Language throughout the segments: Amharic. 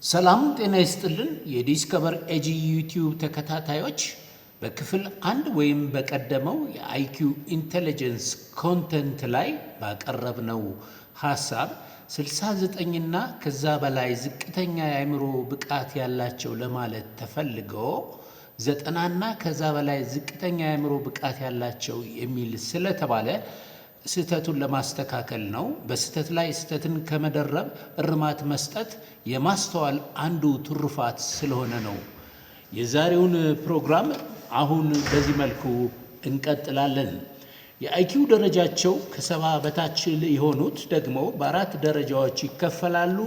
ሰላም ጤና ይስጥልን የዲስከቨር ኤጂ ዩቲዩብ ተከታታዮች በክፍል አንድ ወይም በቀደመው የአይኪው ኢንተለጀንስ ኮንተንት ላይ ባቀረብነው ሐሳብ 69 እና ከዛ በላይ ዝቅተኛ የአእምሮ ብቃት ያላቸው ለማለት ተፈልገው 90 እና ከዛ በላይ ዝቅተኛ የአእምሮ ብቃት ያላቸው የሚል ስለተባለ ስህተቱን ለማስተካከል ነው። በስህተት ላይ ስህተትን ከመደረብ እርማት መስጠት የማስተዋል አንዱ ትሩፋት ስለሆነ ነው። የዛሬውን ፕሮግራም አሁን በዚህ መልኩ እንቀጥላለን። የአይኪው ደረጃቸው ከ70 በታች የሆኑት ደግሞ በአራት ደረጃዎች ይከፈላሉ።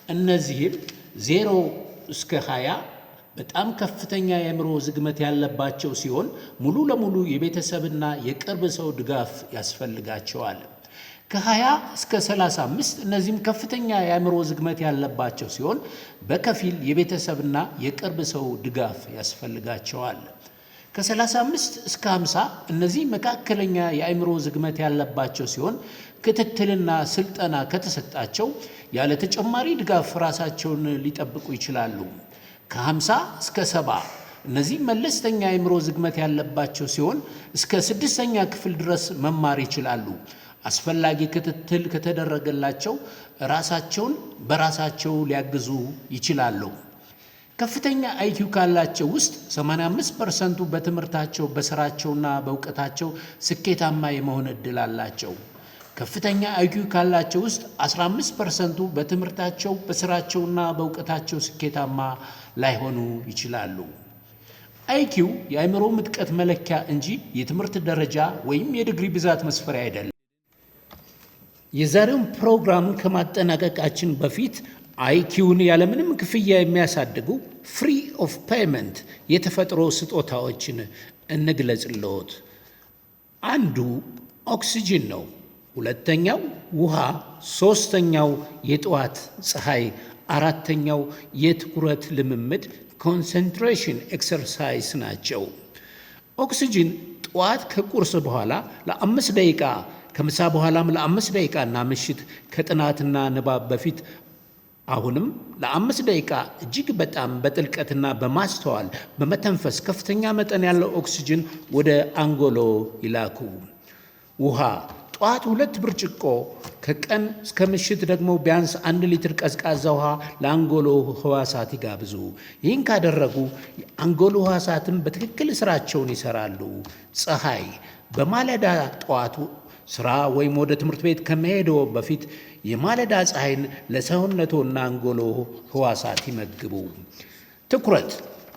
እነዚህም 0 እስከ 20 በጣም ከፍተኛ የአእምሮ ዝግመት ያለባቸው ሲሆን ሙሉ ለሙሉ የቤተሰብና የቅርብ ሰው ድጋፍ ያስፈልጋቸዋል። ከ20 እስከ 35 እነዚህም ከፍተኛ የአእምሮ ዝግመት ያለባቸው ሲሆን በከፊል የቤተሰብና የቅርብ ሰው ድጋፍ ያስፈልጋቸዋል። ከ35 እስከ 50 እነዚህ መካከለኛ የአእምሮ ዝግመት ያለባቸው ሲሆን ክትትልና ስልጠና ከተሰጣቸው ያለ ተጨማሪ ድጋፍ ራሳቸውን ሊጠብቁ ይችላሉ። ከ50 እስከ 70 እነዚህ መለስተኛ የአእምሮ ዝግመት ያለባቸው ሲሆን እስከ 6ኛ ክፍል ድረስ መማር ይችላሉ። አስፈላጊ ክትትል ከተደረገላቸው ራሳቸውን በራሳቸው ሊያግዙ ይችላሉ። ከፍተኛ አይኪው ካላቸው ውስጥ 85% በትምህርታቸው በስራቸውና በእውቀታቸው ስኬታማ የመሆን ዕድል አላቸው። ከፍተኛ አይኪው ካላቸው ውስጥ 15% በትምህርታቸው በስራቸውና በእውቀታቸው ስኬታማ ላይሆኑ ይችላሉ። አይኪው የአእምሮ ምጥቀት መለኪያ እንጂ የትምህርት ደረጃ ወይም የዲግሪ ብዛት መስፈሪያ አይደለም። የዛሬውን ፕሮግራም ከማጠናቀቃችን በፊት አይኪውን ያለምንም ክፍያ የሚያሳድጉ ፍሪ ኦፍ ፔይመንት የተፈጥሮ ስጦታዎችን እንግለጽልዎት። አንዱ ኦክሲጅን ነው። ሁለተኛው ውሃ፣ ሶስተኛው የጠዋት ፀሐይ፣ አራተኛው የትኩረት ልምምድ ኮንሰንትሬሽን ኤክሰርሳይዝ ናቸው። ኦክሲጅን ጠዋት ከቁርስ በኋላ ለ5 ደቂቃ፣ ከምሳ በኋላም ለ5 ደቂቃ እና ምሽት ከጥናትና ንባብ በፊት አሁንም ለ5 ደቂቃ እጅግ በጣም በጥልቀትና በማስተዋል በመተንፈስ ከፍተኛ መጠን ያለው ኦክሲጅን ወደ አንጎሎ ይላኩ። ውሃ ጠዋት 2 ብርጭቆ፣ ከቀን እስከ ምሽት ደግሞ ቢያንስ 1 ሊትር ቀዝቃዛ ውሃ ለአንጎሎ ህዋሳት ይጋብዙ። ይህን ካደረጉ የአንጎሎ ህዋሳትም በትክክል ስራቸውን ይሰራሉ። ፀሐይ በማለዳ ጠዋቱ ስራ ወይም ወደ ትምህርት ቤት ከመሄደው በፊት የማለዳ ፀሐይን ለሰውነቶና አንጎሎ ህዋሳት ይመግቡ። ትኩረት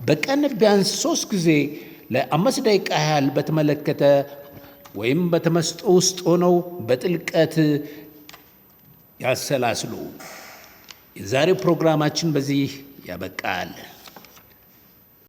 በቀን ቢያንስ 3 ጊዜ ለ5 ደቂቃ ያህል በተመለከተ ወይም በተመስጦ ውስጥ ሆነው በጥልቀት ያሰላስሉ። የዛሬው ፕሮግራማችን በዚህ ያበቃል።